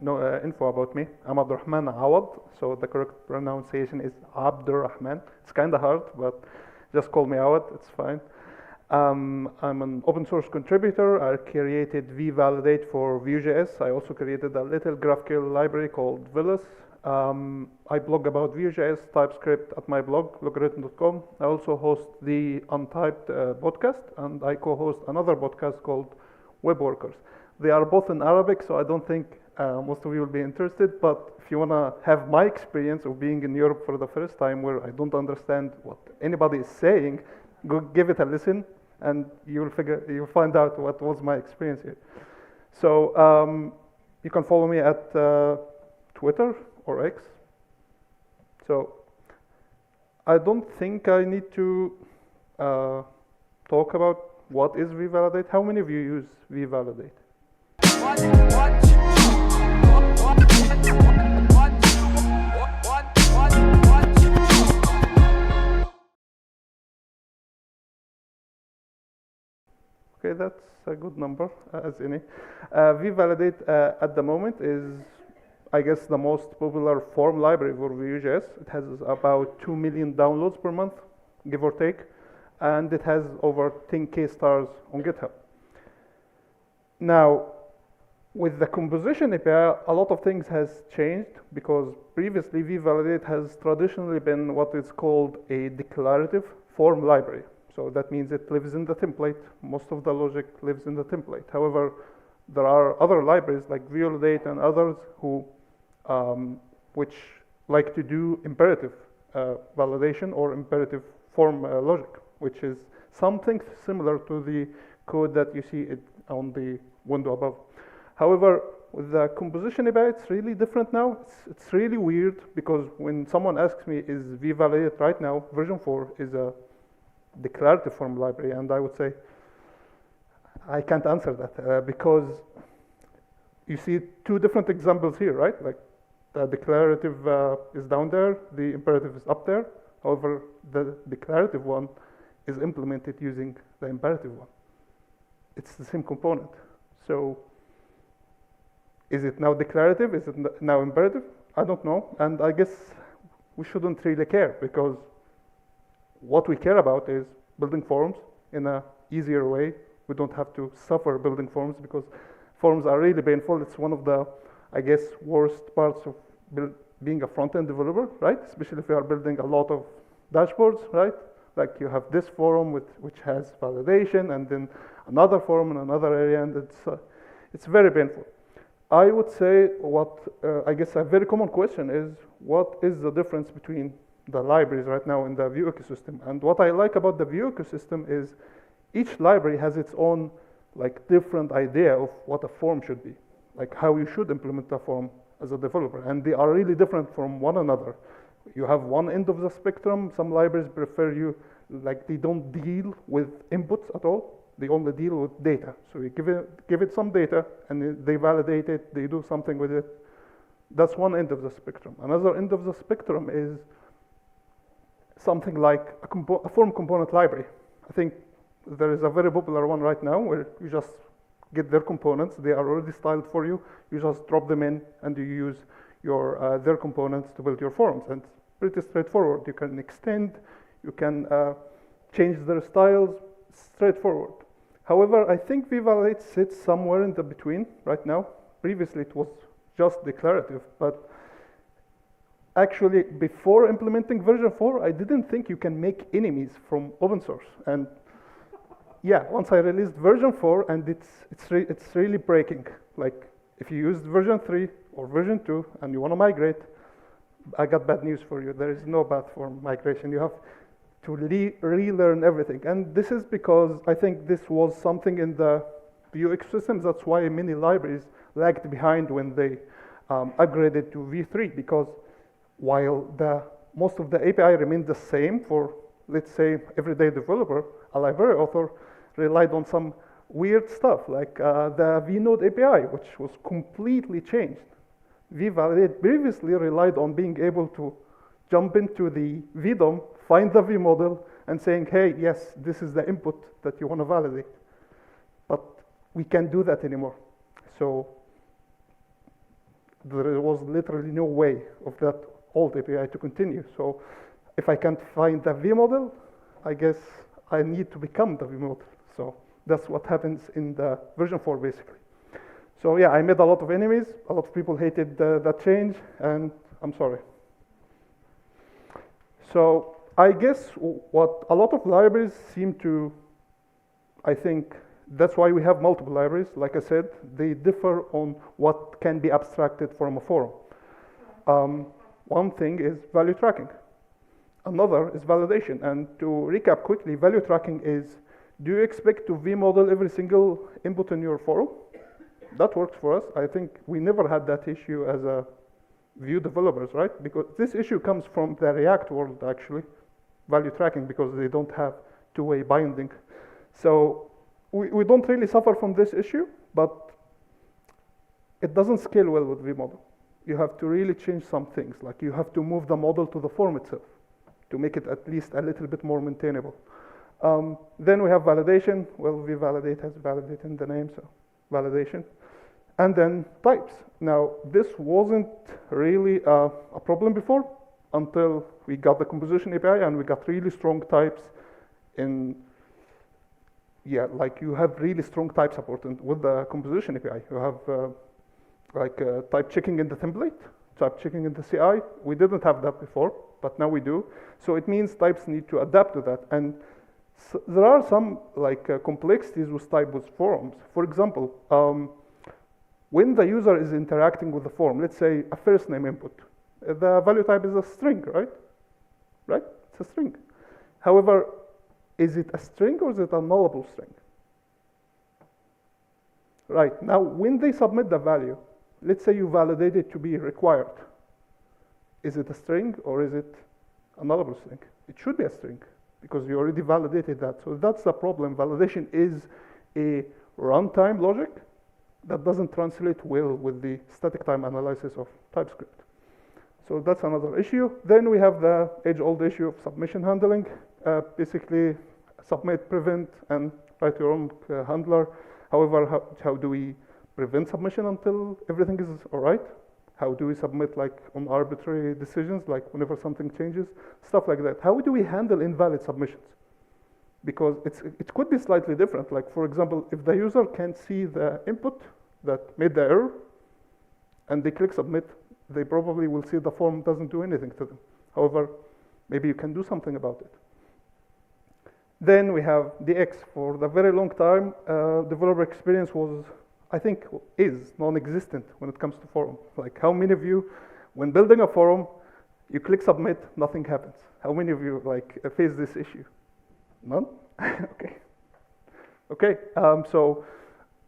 info about me. I'm Abdelrahman Awad, so the correct pronunciation is Abdelrahman. It's kind of hard, but just call me Awad, it's fine. I'm an open source contributor. I created Vee-Validate for Vue.js. I also created a little GraphQL library called Villas. I blog about Vue.js, TypeScript at my blog, logarithm.com. I also host the Untyped podcast, and I co-host another podcast called Web Workers. They are both in Arabic, so I don't think most of you will be interested, but if you want to have my experience of being in Europe for the first time where I don't understand what anybody is saying, go give it a listen, and you'll find out what was my experience here. So you can follow me at Twitter or X. So I don't think I need to talk about what is Vee-Validate. How many of you use Vee-Validate? Okay, that's a good number, as any. Vee-Validate at the moment is, I guess, the most popular form library for Vue.js. It has about 2 million downloads per month, give or take, and it has over 10K stars on GitHub. Now, with the composition API, a lot of things has changed because previously Vee-Validate has traditionally been what is called a declarative form library. So that means it lives in the template. Most of the logic lives in the template. However, there are other libraries like VeeValidate and others who, which like to do imperative validation or imperative form logic, which is something similar to the code that you see on the window above. However, with the composition API, it's really different now. It's really weird because when someone asks me, is Vee-Validate right now, version 4 is a declarative form library, and I would say I can't answer that because you see two different examples here, right? Like the declarative is down there, the imperative is up there. However, the declarative one is implemented using the imperative one. It's the same component. So is it now declarative? Is it now imperative? I don't know, and I guess we shouldn't really care because what we care about is building forms in an easier way. We don't have to suffer building forms because forms are really painful. It's one of the, I guess, worst parts of being a front-end developer, right? Especially if you are building a lot of dashboards, right? Like you have this form which has validation, and then another form in another area, and it's very painful. I would say I guess a very common question is, what is the difference between the libraries right now in the Vue ecosystem? And what I like about the Vue ecosystem is each library has its own different idea of what a form should be, like how you should implement a form as a developer, and they are really different from one another. You have one end of the spectrum. Some libraries prefer they don't deal with inputs at all. They only deal with data. So you give it some data, and they validate it, they do something with it. That's one end of the spectrum. Another end of the spectrum is something like a form component library. I think there is a very popular one right now where you just get their components. They are already styled for you. You just drop them in, and you use their components to build your forms. And it's pretty straightforward. You can extend, you can change their styles, straightforward. However, I think Vee-Validate sits somewhere in the between right now. Previously, it was just declarative, but actually, before implementing version 4, I didn't think you can make enemies from open source. And yeah, once I released version 4, and it's really breaking. Like if you used version 3 or version 2 and you want to migrate, I got bad news for you. There is no path for migration. You have to relearn everything. And this is because I think this was something in the Vue ecosystem. That's why many libraries lagged behind when they upgraded to V3, because while most of the API remained the same for, let's say, everyday developer, a library author relied on some weird stuff like the vNode API, which was completely changed. Vee-Validate previously relied on being able to jump into the VDOM, find the V model, and saying, hey, yes, this is the input that you want to validate. But we can't do that anymore. So there was literally no way of that old API to continue. So if I can't find the V model, I guess I need to become the V model. So that's what happens in the version 4, basically. So yeah, I made a lot of enemies. A lot of people hated that change, and I'm sorry. So I guess what a lot of libraries seem to, I think, that's why we have multiple libraries. Like I said, they differ on what can be abstracted from a forum. One thing is value tracking. Another is validation. And to recap quickly, value tracking is, do you expect to V-model every single input in your forum? That works for us. I think we never had that issue as a Vue developers, right? Because this issue comes from the React world, actually, value tracking, because they don't have two-way binding. So we don't really suffer from this issue, but it doesn't scale well with V-model. You have to really change some things, like you have to move the model to the form itself to make it at least a little bit more maintainable. Then we have validation. Well, Vee-Validate has validate in the name, so validation. And then types. Now, this wasn't really a problem before until we got the composition API and we got really strong types in, yeah, like you have really strong type support with the composition API. You have type checking in the template, type checking in the CI. We didn't have that before, but now we do. So it means types need to adapt to that. And so there are some complexities with type with forums. For example, when the user is interacting with the form, let's say a first name input, the value type is a string, right? Right? It's a string. However, is it a string or is it a nullable string? Right. Now, when they submit the value, let's say you validate it to be required. Is it a string or is it a nullable string? It should be a string because you already validated that. So that's the problem. Validation is a runtime logic that doesn't translate well with the static time analysis of TypeScript. So that's another issue. Then we have the age-old issue of submission handling. Basically, submit, prevent, and write your own handler. However, how do we prevent submission until everything is all right? How do we submit like on arbitrary decisions, like whenever something changes, stuff like that? How do we handle invalid submissions? Because it could be slightly different. Like for example, if the user can't see the input that made the error, and they click submit, they probably will see the form doesn't do anything to them. However, maybe you can do something about it. Then we have DX. For the very long time, developer experience was, I think, is non-existent when it comes to forum. Like how many of you, when building a forum, you click submit, nothing happens? How many of you like face this issue? None? Okay. Okay,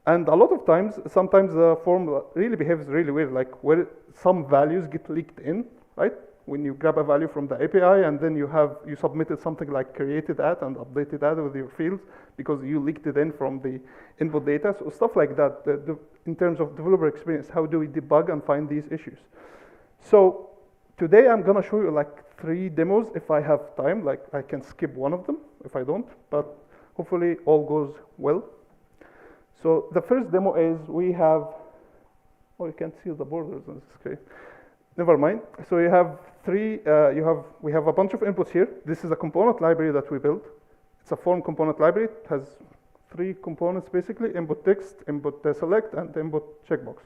and a lot of times, sometimes the form really behaves really weird, like where some values get leaked in, right? When you grab a value from the API and then you submitted something like created at and updated at with your fields because you leaked it in from the input data, so stuff like that. In terms of developer experience, how do we debug and find these issues? So today I'm gonna show you like 3 demos if I have time, like I can skip one of them if I don't, but hopefully all goes well. So the first demo is we have, oh, you can't see the borders on the screen. Never mind. So you have we have a bunch of inputs here. This is a component library that we built. It's a form component library. It has 3 components basically: input text, input select, and input checkbox.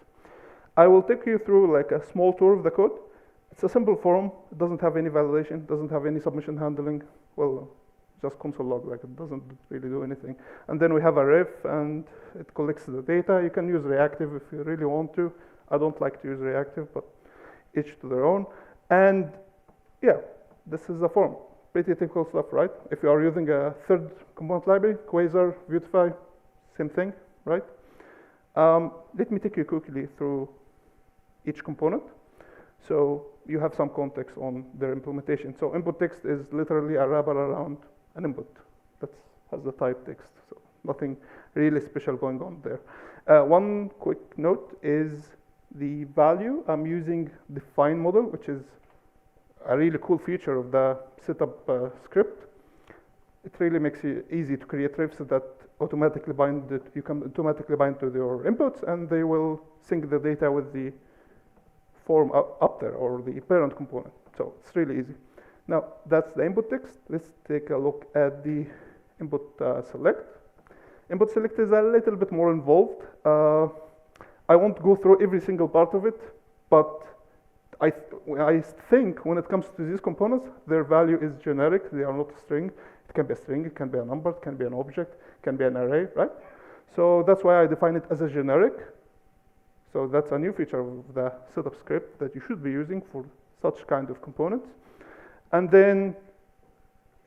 I will take you through like a small tour of the code. It's a simple form. It doesn't have any validation, doesn't have any submission handling. Well, just console log, like it doesn't really do anything. And then we have a ref, and it collects the data. You can use reactive if you really want to. I don't like to use reactive, but each to their own. And yeah, this is a form. Pretty typical stuff, right? If you are using a third component library, Quasar, Vuetify, same thing, right? Let me take you quickly through each component. So you have some context on their implementation. So input text is literally a wrapper around an input that has the type text. So nothing really special going on there. One quick note is the value. I'm using the find model, which is a really cool feature of the setup script. It really makes it easy to create refs that automatically bind it. You can automatically bind to your inputs, and they will sync the data with the form up there, or the parent component. So it's really easy. Now, that's the input text. Let's take a look at the input select. Input select is a little bit more involved. I won't go through every single part of it, but I think when it comes to these components, their value is generic. They are not a string. It can be a string, it can be a number, it can be an object, it can be an array, right? So that's why I define it as a generic. So that's a new feature of the setup script that you should be using for such kind of components. And then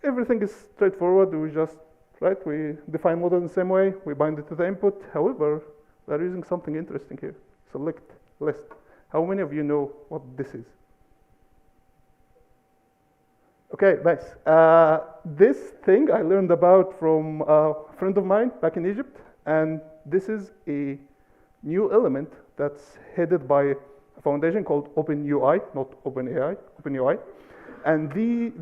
everything is straightforward. We just, right, we define model in the same way. We bind it to the input. However, we're using something interesting here. Select list. How many of you know what this is? Okay, nice. This thing I learned about from a friend of mine back in Egypt. And this is a new element that's headed by a foundation called OpenUI, not OpenAI, OpenUI. And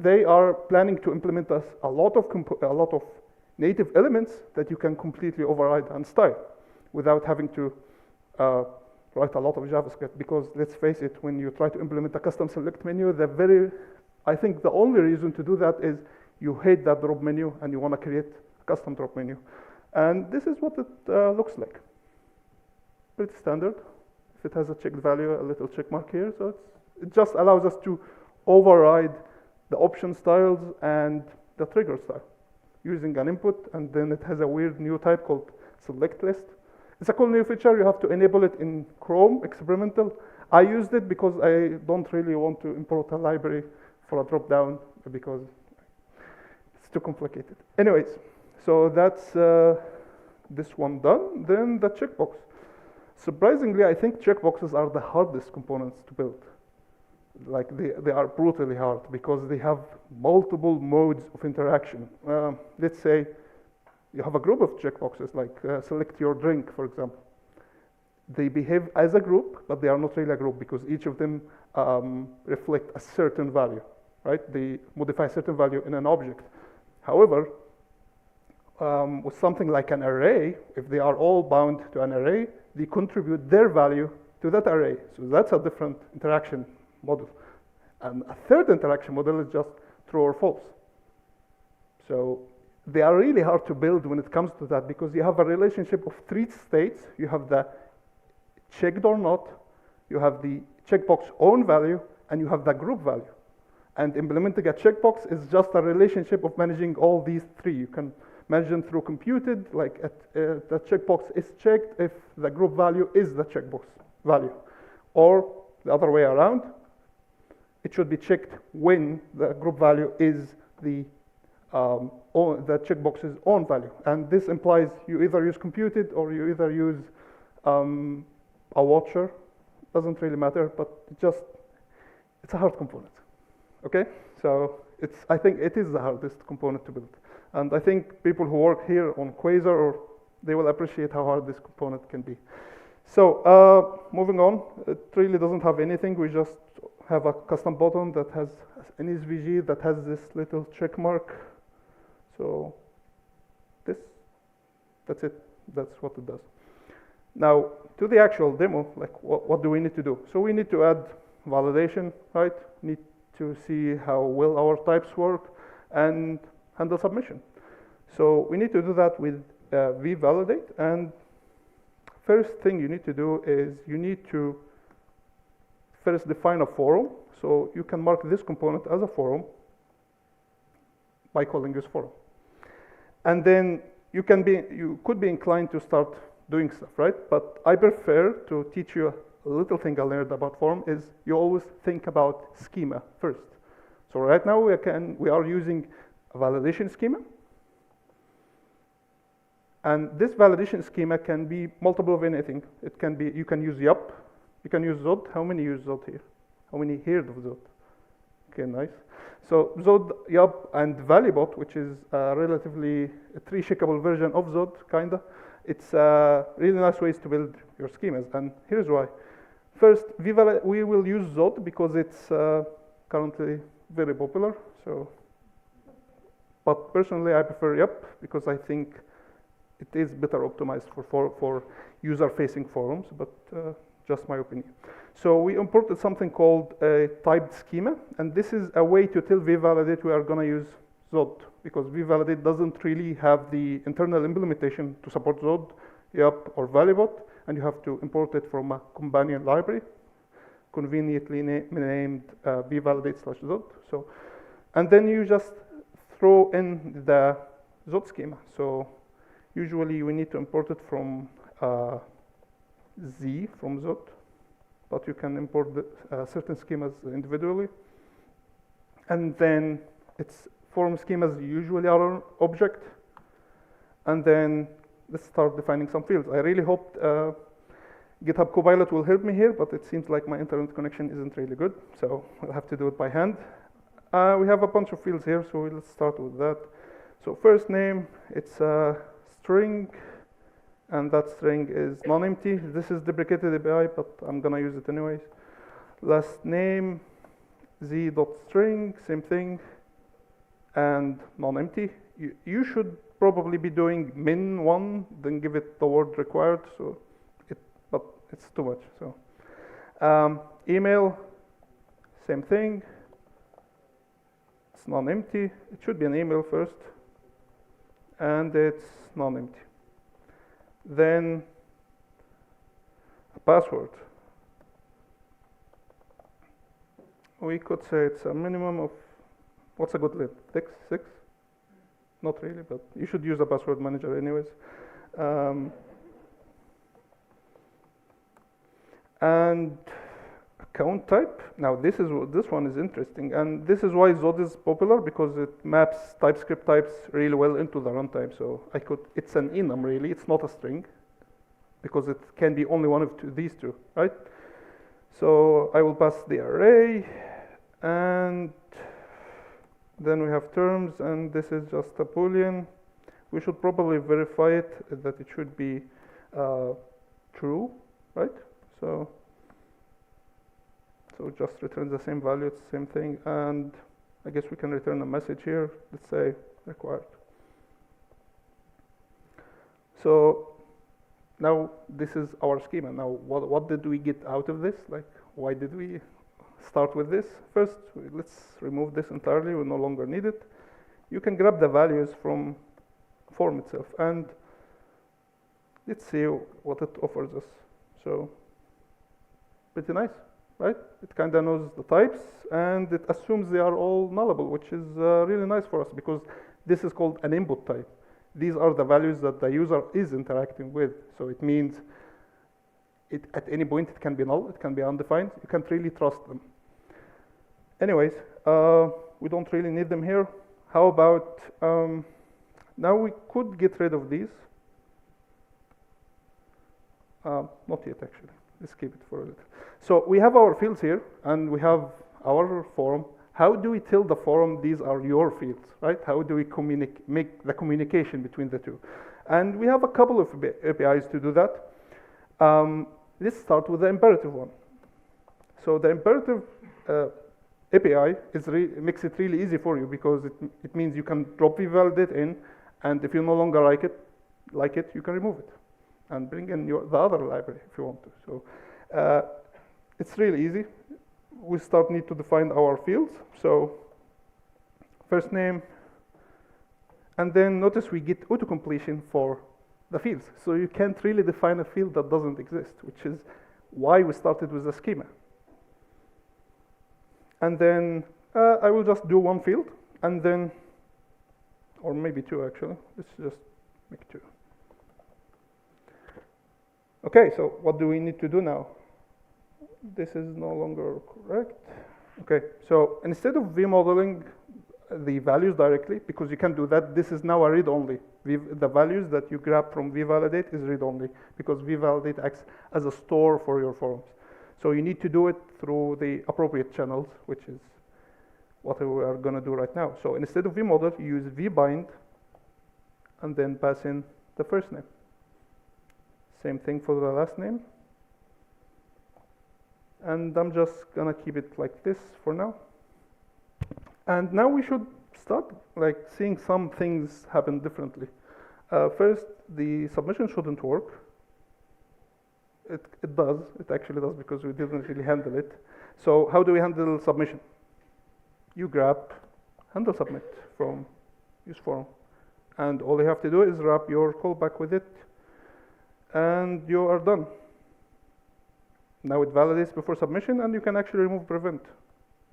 they are planning to implement a lot of native elements that you can completely override and style without having to write a lot of JavaScript. Because let's face it, when you try to implement a custom select menu, I think the only reason to do that is you hate that drop menu and you want to create a custom drop menu. And this is what it looks like. Pretty standard. If it has a checked value, a little check mark here. So it just allows us to override the option styles and the trigger style using an input, and then it has a weird new type called select list. It's a cool new feature. You have to enable it in Chrome, experimental. I used it because I don't really want to import a library for a drop-down because it's too complicated. Anyways, so that's this one done. Then the checkbox. Surprisingly, I think checkboxes are the hardest components to build. Like they are brutally hard because they have multiple modes of interaction. Let's say you have a group of checkboxes, like select your drink, for example. They behave as a group, but they are not really a group because each of them reflect a certain value, right? They modify a certain value in an object. However, with something like an array, if they are all bound to an array, they contribute their value to that array. So that's a different interaction model. And a third interaction model is just true or false. So they are really hard to build when it comes to that because you have a relationship of three states. You have the checked or not, you have the checkbox own value, and you have the group value. And implementing a checkbox is just a relationship of managing all these three. You can manage them through computed, like the checkbox is checked if the group value is the checkbox value. Or the other way around, it should be checked when the group value is the checkbox's own value. And this implies you either use computed or you either use a watcher. Doesn't really matter, but it's a hard component. Okay, so I think it is the hardest component to build. And I think people who work here on Quasar, they will appreciate how hard this component can be. So moving on, it really doesn't have anything. We just have a custom button that has an SVG that has this little check mark. So that's it. That's what it does. Now, to the actual demo, like what do we need to do? So we need to add validation, right? Need to see how well our types work and handle submission. So we need to do that with Vee-Validate. And first thing you need to do is you need to first define a forum. So you can mark this component as a forum by calling this forum. And then you could be inclined to start doing stuff, right? But I prefer to teach you a little thing I learned about forum is you always think about schema first. So right now we are using a validation schema. And this validation schema can be multiple of anything. It can be, you can use yup, you can use Zod. How many use Zod here? How many heard of Zod? Okay, nice. So Zod, yup, and Valibot, which is relatively a tree-shakeable version of Zod, kinda. It's really nice ways to build your schemas, and here's why. First, we will use Zod because it's currently very popular. So, but personally, I prefer yup because I think it is better optimized for user-facing forums. But just my opinion. So we imported something called a typed schema, and this is a way to tell VeeValidate we are going to use Zod, because VeeValidate doesn't really have the internal implementation to support Zod, Yup, or Valibot, and you have to import it from a companion library, conveniently named VeeValidate/Zod. So, and then you just throw in the Zod schema. So usually we need to import it from Z from Zod, but you can import certain schemas individually. And then it's form schemas usually are an object. And then let's start defining some fields. I really hope GitHub Copilot will help me here, but it seems like my internet connection isn't really good, so I'll have to do it by hand. We have a bunch of fields here, so let's start with that. So first name, it's a string, and that string is non-empty. This is deprecated API, but I'm gonna use it anyways. Last name, z.string, same thing, and non-empty. You should probably be doing min1, then give it the word required, so but it's too much. So email, same thing. It's non-empty. It should be an email first, and it's non-empty. Then a password. We could say it's a minimum of, what's a good length? 6? Not really, but you should use a password manager anyways. And account type. Now this one is interesting, and this is why Zod is popular, because it maps TypeScript types really well into the runtime. So it's an enum really, it's not a string, because it can be only one of these two, right? So I will pass the array, and then we have terms, and this is just a Boolean. We should probably verify it that it should be true, right? So just returns the same value, it's the same thing, and I guess we can return a message here. Let's say required. So now this is our schema. Now what did we get out of this? Like, why did we start with this? First, let's remove this entirely. We no longer need it. You can grab the values from form itself, and let's see what it offers us. So pretty nice, right? It kind of knows the types, and it assumes they are all nullable, which is really nice for us, because this is called an input type. These are the values that the user is interacting with. So it means at any point it can be null, it can be undefined. You can't really trust them. Anyways, we don't really need them here. How about, now we could get rid of these. Not yet, actually. Let's keep it for a little. So we have our fields here, and we have our form. How do we tell the form these are your fields, right? How do we make the communication between the two? And we have a couple of APIs to do that. Let's start with the imperative one. So the imperative API makes it really easy for you, because it means you can drop VeeValidate in, and if you no longer like it, you can remove it and bring in the other library if you want to. So it's really easy. We need to define our fields. So first name, and then notice we get auto-completion for the fields. So you can't really define a field that doesn't exist, which is why we started with the schema. And then I will just do one field, and then, or maybe two actually. Let's just make two. Okay, so what do we need to do now? This is no longer correct. Okay, so instead of vmodeling the values directly, because you can do that, this is now a read-only. The values that you grab from VeeValidate is read-only, because VeeValidate acts as a store for your forms. So you need to do it through the appropriate channels, which is what we are going to do right now. So instead of vmodel, you use vbind, and then pass in the first name. Same thing for the last name. And I'm just going to keep it like this for now. And now we should start seeing some things happen differently. First, the submission shouldn't work. It does. It actually does because we didn't really handle it. So how do we handle submission? You grab handle submit from use form, and all you have to do is wrap your callback with it, and you are done. Now it validates before submission, and you can actually remove prevent.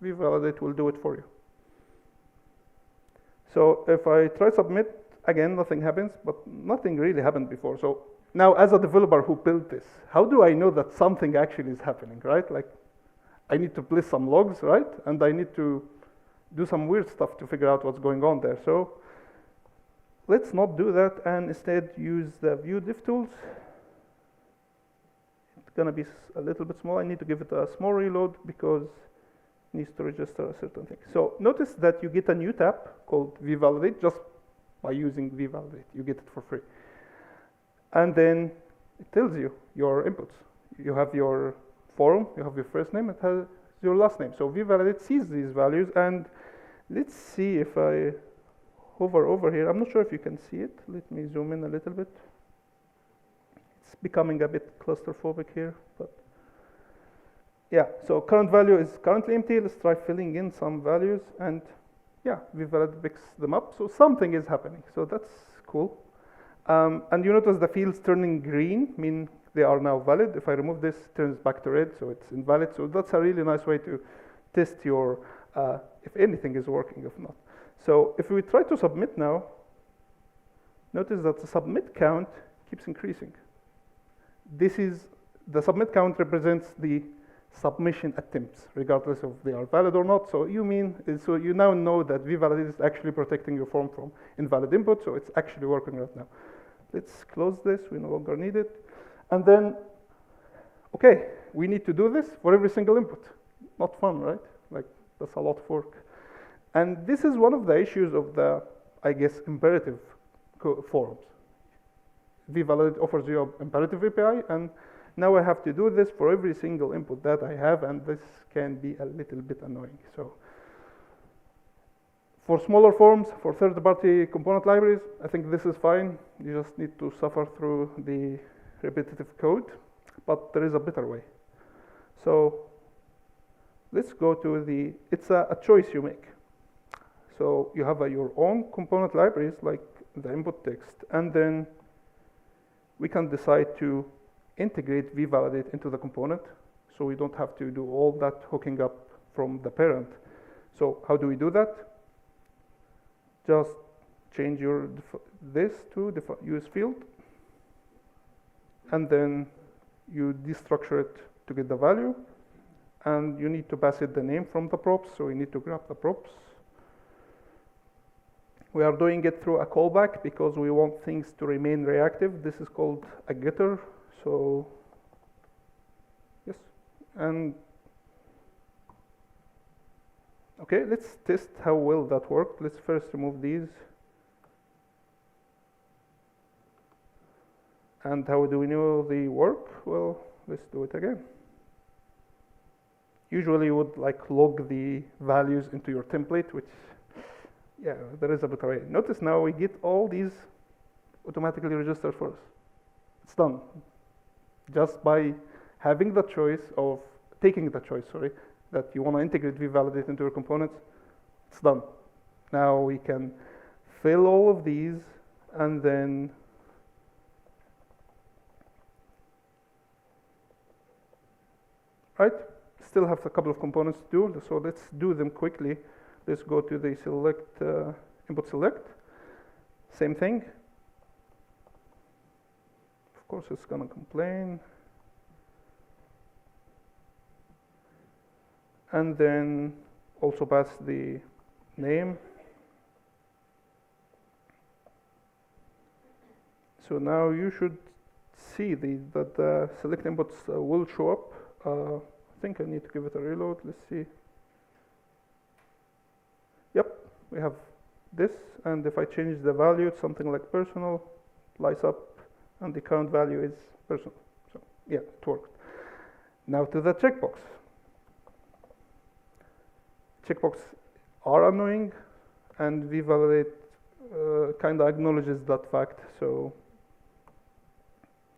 VeeValidate will do it for you. So if I try submit, again, nothing happens, but nothing really happened before. So now as a developer who built this, how do I know that something actually is happening, right? Like I need to place some logs, right? And I need to do some weird stuff to figure out what's going on there. So let's not do that and instead use the Vue diff tools. It's gonna be a little bit small. I need to give it a small reload because it needs to register a certain thing. So notice that you get a new tab called VeeValidate just by using VeeValidate. You get it for free. And then it tells you your inputs. You have your form, you have your first name, it has your last name. So VeeValidate sees these values, and let's see if I hover over here. I'm not sure if you can see it. Let me zoom in a little bit. It's becoming a bit claustrophobic here, but yeah, so current value is currently empty. Let's try filling in some values, and yeah, VeeValidate picks them up. So something is happening, so that's cool. And you notice the fields turning green, mean they are now valid. If I remove this, it turns back to red, so it's invalid. So that's a really nice way to test your, if anything is working, if not. So if we try to submit now, notice that the submit count keeps increasing. This is, the submit count represents the submission attempts, regardless of they are valid or not. So you now know that VeeValidate is actually protecting your form from invalid input, so it's actually working right now. Let's close this, we no longer need it. And then, okay, we need to do this for every single input. Not fun, right? Like, that's a lot of work. And this is one of the issues of the, I guess, imperative forms. VeeValidate offers you an imperative API, and now I have to do this for every single input that I have, and this can be a little bit annoying. So for smaller forms, for third-party component libraries, I think this is fine. You just need to suffer through the repetitive code, but there is a better way. So let's go to the, it's a choice you make. So you have your own component libraries, like the input text, and then we can decide to integrate VeeValidate into the component, so we don't have to do all that hooking up from the parent. So how do we do that? Just change your this to use field, and then you destructure it to get the value, and you need to pass it the name from the props, so we need to grab the props. We are doing it through a callback because we want things to remain reactive. This is called a getter. So yes, and okay, let's test how well that worked. Let's first remove these. And how do we know they work? Well, let's do it again. Usually you would like log the values into your template, which, yeah, there is a better way. Notice now we get all these automatically registered for us. It's done. Just by having the choice of, taking the choice, sorry, that you want to integrate VeeValidate into your components, it's done. Now we can fill all of these, and then right, still have a couple of components to do, so let's do them quickly. Let's go to the select, input select, same thing. Of course it's gonna complain. And then also pass the name. So now you should see that the select inputs will show up. I think I need to give it a reload. Let's see. Yep, we have this, and if I change the value to something like personal, lights up, and the current value is personal. So yeah, it worked. Now to the checkbox. Checkbox are annoying, and VeeValidate kind of acknowledges that fact. So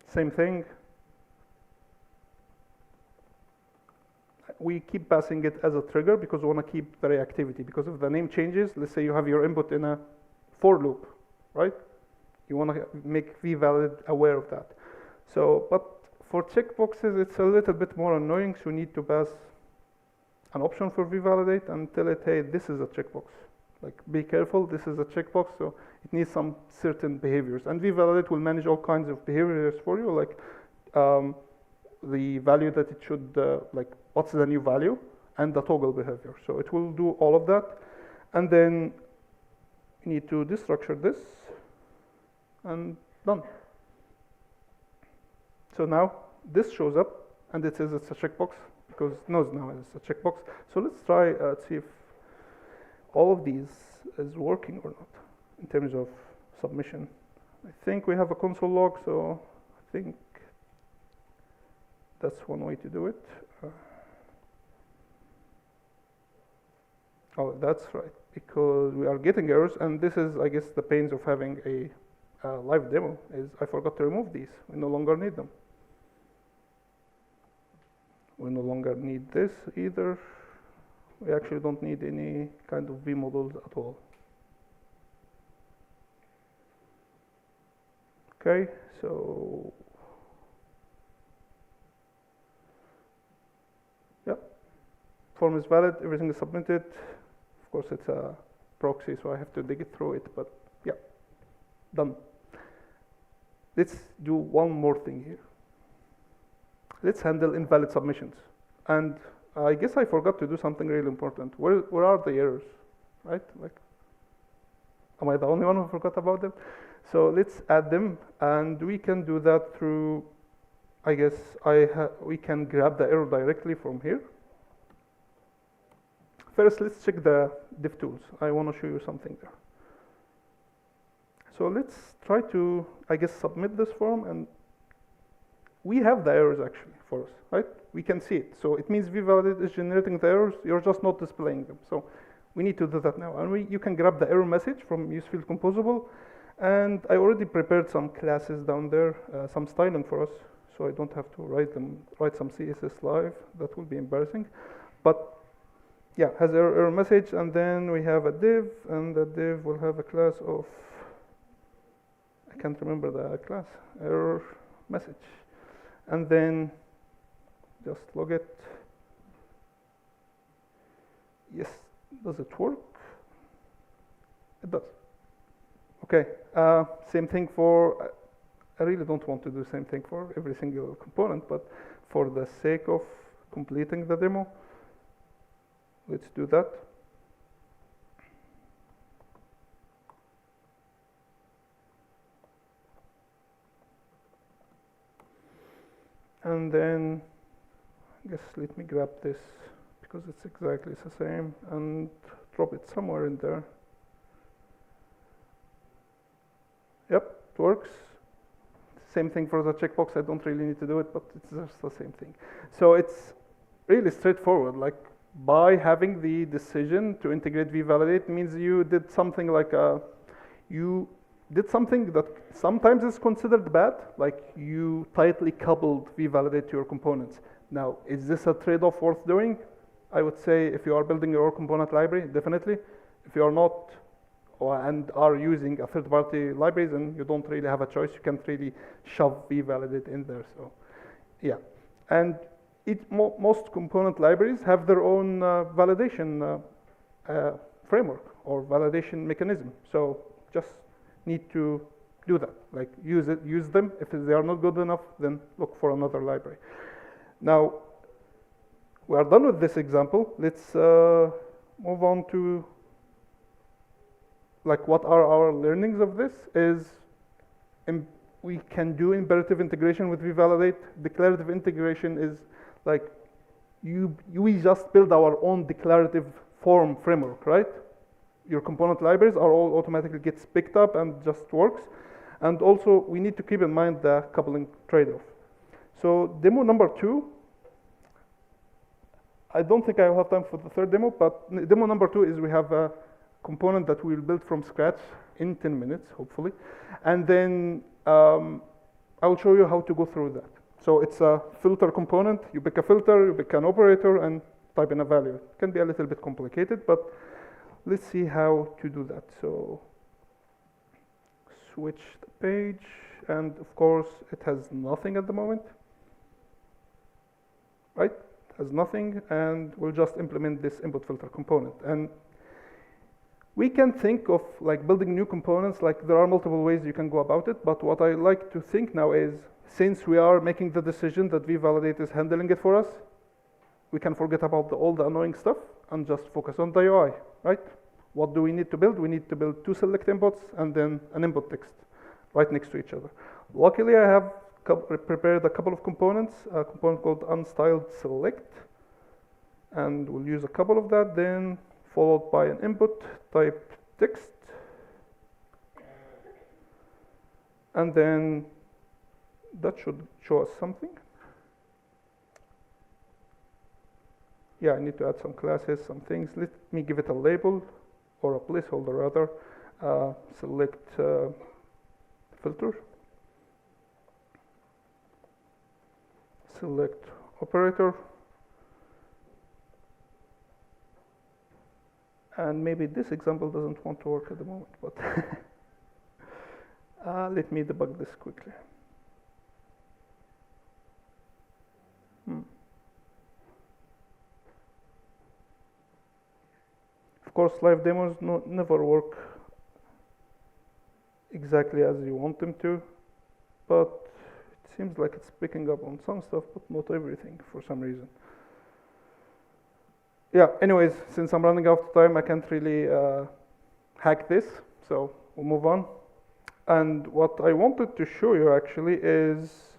same thing. we keep passing it as a trigger because we want to keep the reactivity. Because if the name changes, let's say you have your input in a for loop, right? You want to make VeeValidate aware of that. So, but for checkboxes, it's a little bit more annoying, so you need to pass an option for VeeValidate and tell it, hey, this is a checkbox. Like, be careful, this is a checkbox, so it needs some certain behaviors. And VeeValidate will manage all kinds of behaviors for you, like the value that it should, like, what's the new value, and the toggle behavior. So it will do all of that. And then you need to destructure this, and done. So now this shows up, and it says it's a checkbox, because it knows now it's a checkbox. So let's try see if all of these is working or not in terms of submission. I think we have a console log, so I think that's one way to do it. Oh, that's right, because we are getting errors, and this is, I guess, the pains of having a live demo, is I forgot to remove these. We no longer need them. We no longer need this either. We actually don't need any kind of V models at all. Okay, so yeah, form is valid, everything is submitted. Of course, it's a proxy, so I have to dig it through it, but yeah, done. Let's do one more thing here. Let's handle invalid submissions. And I guess I forgot to do something really important. Where are the errors, right? Like, am I the only one who forgot about them? So let's add them, and we can do that through, I guess, we can grab the error directly from here. First, let's check the div tools. I want to show you something there. So let's try to, I guess, submit this form, and we have the errors actually for us, right? We can see it. So it means VeeValidate is generating the errors, you're just not displaying them. So we need to do that now. And you can grab the error message from usefield composable. And I already prepared some classes down there, some styling for us, so I don't have to write some CSS live. That will be embarrassing. But yeah, has error message, and then we have a div, and the div will have a class of, I can't remember the class, error message. And then just log it. Yes, does it work? It does. Okay, same thing for, I really don't want to do the same thing for every single component, but for the sake of completing the demo, let's do that. And then, I guess, let me grab this, because it's exactly the same, and drop it somewhere in there. Yep, it works. Same thing for the checkbox. I don't really need to do it, but it's just the same thing. So it's really straightforward. Like, by having the decision to integrate VeeValidate means you did something like you did something that sometimes is considered bad, like you tightly coupled VeeValidate to your components. Now, is this a trade-off worth doing? I would say if you are building your component library, definitely. If you are not, and are using a third-party libraries, and you don't really have a choice, you can't really shove VeeValidate in there. So, yeah, and most component libraries have their own validation framework or validation mechanism. So just need to do that. Like use them. If they are not good enough, then look for another library. Now we are done with this example. Let's move on to like what are our learnings of this is we can do imperative integration with VeeValidate. Declarative integration is like we just build our own declarative form framework, right? Your component libraries are all automatically gets picked up and just works. And also we need to keep in mind the coupling trade-off. So demo number 2, I don't think I will have time for the third demo, but demo number 2 is we have a component that we'll build from scratch in 10 minutes, hopefully. And then I will show you how to go through that. So it's a filter component. You pick a filter, you pick an operator, and type in a value. It can be a little bit complicated, but let's see how to do that. So switch the page, and of course it has nothing at the moment, right? It has nothing, and we'll just implement this input filter component. And we can think of like building new components, like there are multiple ways you can go about it, but what I like to think now is, since we are making the decision that VeeValidate is handling it for us, we can forget about all the annoying stuff and just focus on the UI, right? What do we need to build? We need to build two select inputs and then an input text right next to each other. Luckily, I have prepared a couple of components, a component called unstyled select, and we'll use a couple of that, then followed by an input type text, and then that should show us something. Yeah, I need to add some classes, some things. Let me give it a label, or a placeholder rather. Select filter, select operator, and maybe this example doesn't want to work at the moment, but let me debug this quickly. Of course, live demos never work exactly as you want them to, but it seems like it's picking up on some stuff, but not everything for some reason. Yeah, anyways, since I'm running out of time, I can't really hack this, so we'll move on. And what I wanted to show you actually is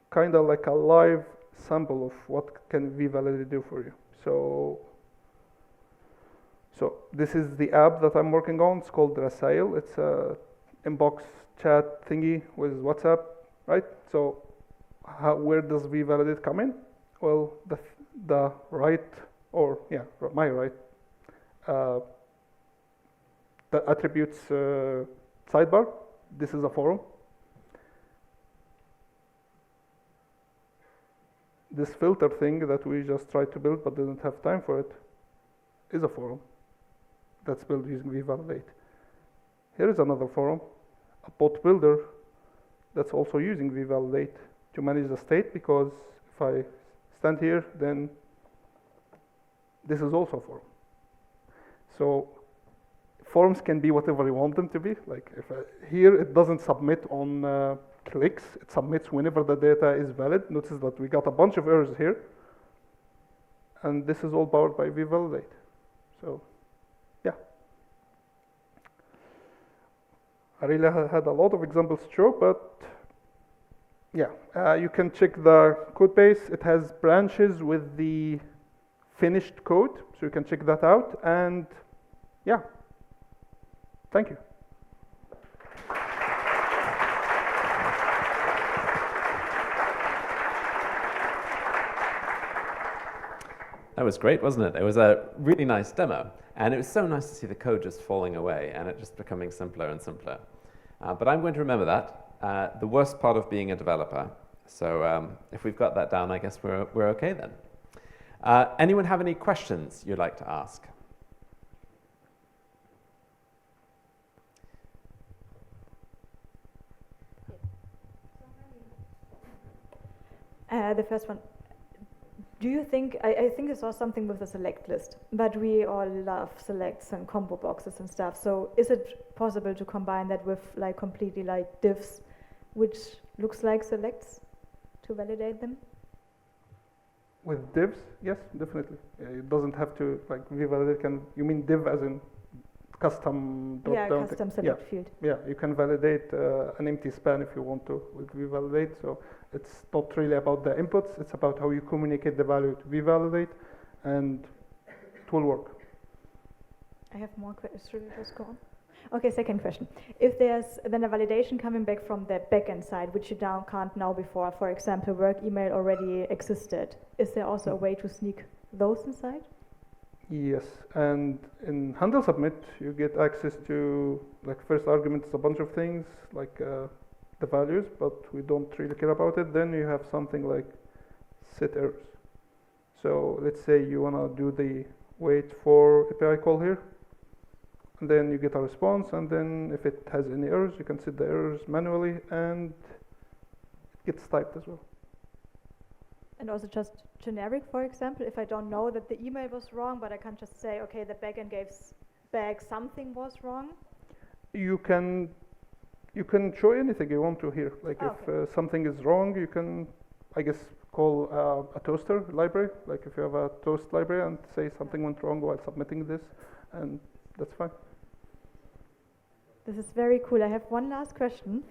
kind of like a live sample of what can VeeValidate do for you. So this is the app that I'm working on. It's called Rasail. It's a inbox chat thingy with WhatsApp, right? So where does VeeValidate come in? Well, the right, or yeah, my right, the attributes sidebar. This is a forum. This filter thing that we just tried to build but didn't have time for it is a forum that's built using VeeValidate. Here is another forum, a bot builder that's also using VeeValidate to manage the state, because if I stand here, then this is also a forum. So forums can be whatever you want them to be. Like here, it doesn't submit on clicks, it submits whenever the data is valid. Notice that we got a bunch of errors here, and this is all powered by VeeValidate. So yeah, I really had a lot of examples to show, but yeah, you can check the code base. It has branches with the finished code, so you can check that out. And yeah, thank you. That was great, wasn't it? It was a really nice demo, and it was so nice to see the code just falling away and it just becoming simpler and simpler. But I'm going to remember that, the worst part of being a developer. So if we've got that down, I guess we're okay then. Anyone have any questions you'd like to ask? The first one. Do you think, I think I saw something with the select list, but we all love selects and combo boxes and stuff. So is it possible to combine that with like completely like divs, which looks like selects, to validate them? With divs, yes, definitely. It doesn't have to, like VeeValidate can, you mean div as in custom drop down? Yeah, custom select field. Yeah, you can validate an empty span if you want to with VeeValidate. So it's not really about the inputs, it's about how you communicate the value to VeeValidate, and it will work. I have more questions. Should we just go on? Okay, second question. If there's then a validation coming back from the backend side, which you can't know before, for example, work email already existed, is there also a way to sneak those inside? Yes, and in handle submit, you get access to, like, first argument is a bunch of things, like the values, but we don't really care about it. Then you have something like set errors. So let's say you want to do the wait for API call here, and then you get a response, and then if it has any errors, you can set the errors manually, and it gets typed as well. And also just generic, for example, if I don't know that the email was wrong, but I can just say, okay, the backend gave back something was wrong. You can show anything you want to here. Like if something is wrong, you can, I guess, call a toaster library. Like if you have a toast library and say something went wrong while submitting this, and that's fine. This is very cool. I have one last question.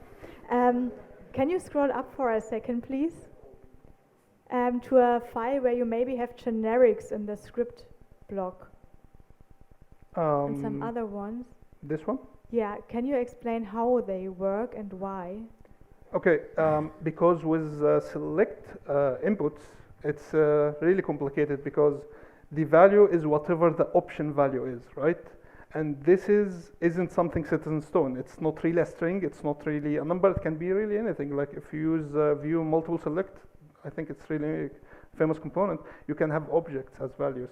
Can you scroll up for a second, please? To a file where you maybe have generics in the script block and some other ones. This one? Yeah, can you explain how they work and why? Okay, because with select inputs, it's really complicated because the value is whatever the option value is, right? And this isn't something set in stone. It's not really a string. It's not really a number. It can be really anything. Like if you use view multiple select, I think it's really a famous component. You can have objects as values.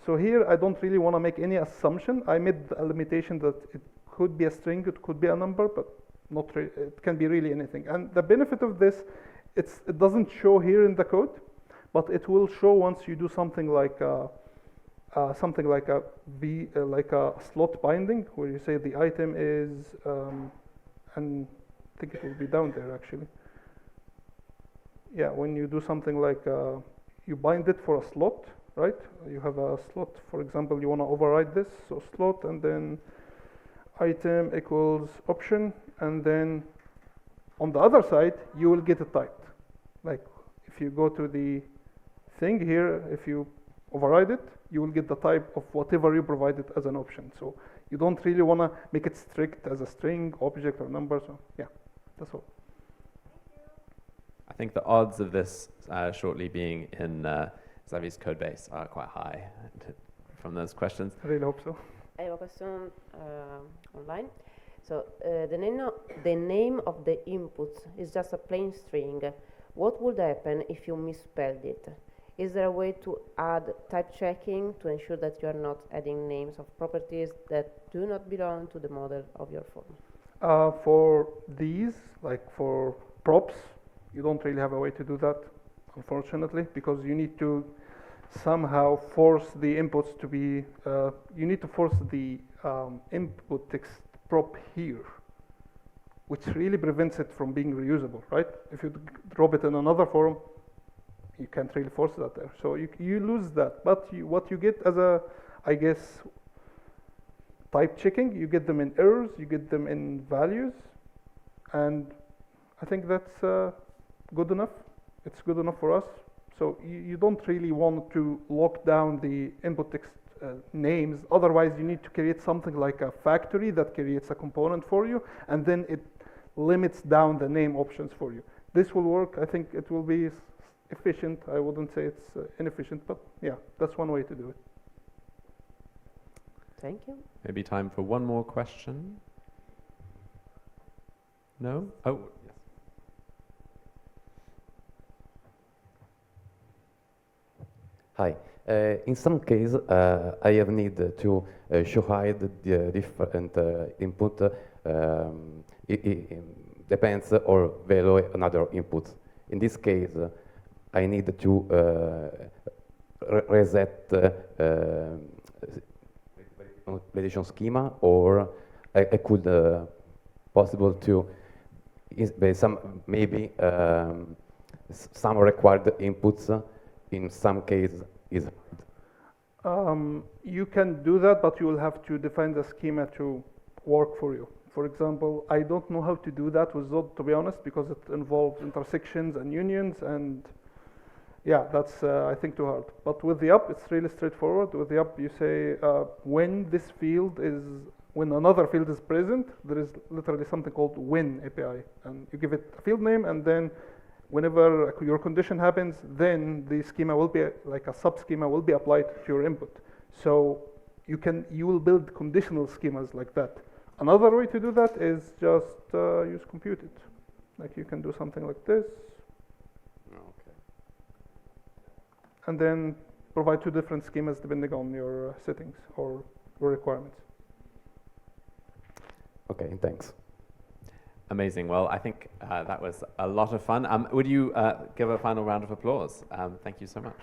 So here, I don't really want to make any assumption. I made a limitation that it could be a string, it could be a number, but not it can be really anything. And the benefit of this, it doesn't show here in the code, but it will show once you do something like a slot binding, where you say the item is, and I think it will be down there actually. Yeah, when you do something like you bind it for a slot, right? You have a slot, for example, you want to override this, so slot, and then item equals option, and then on the other side, you will get it typed. Like if you go to the thing here, if you override it, you will get the type of whatever you provided as an option. So you don't really want to make it strict as a string, object, or number. So yeah, that's all. I think the odds of this shortly being in Xavier's code base are quite high from those questions. I really hope so. I have a question online. So the name of the inputs is just a plain string. What would happen if you misspelled it? Is there a way to add type checking to ensure that you are not adding names of properties that do not belong to the model of your form? For these, like for props, you don't really have a way to do that, unfortunately, because you need to somehow force the inputs to be, you need to force the input text prop here, which really prevents it from being reusable, right? If you drop it in another form, you can't really force that there. So you lose that. But what you get as a, I guess, type checking, you get them in errors, you get them in values, and I think that's good enough. It's good enough for us. So you don't really want to lock down the input text names. Otherwise, you need to create something like a factory that creates a component for you, and then it limits down the name options for you. This will work. I think it will be efficient. I wouldn't say it's inefficient, but yeah, that's one way to do it. Thank you. Maybe time for one more question. No? Oh, yes. Hi. In some case, I have need to show hide the different input. It depends or value another input. In this case, I need to reset validation schema, or I could possible to some maybe some required inputs in some cases is. You can do that, but you will have to define the schema to work for you. For example, I don't know how to do that with Zod, to be honest, because it involves intersections and unions, and yeah, that's I think too hard. But with the app, it's really straightforward. With the app, you say when this field is, when another field is present, there is literally something called when API, and you give it a field name, and then whenever your condition happens, then the schema will be, like a sub-schema will be applied to your input. So you will build conditional schemas like that. Another way to do that is just use compute it. Like you can do something like this, Okay. and then provide two different schemas depending on your settings or your requirements. Okay, thanks. Amazing. Well, I think that was a lot of fun. Would you give a final round of applause? Thank you so much.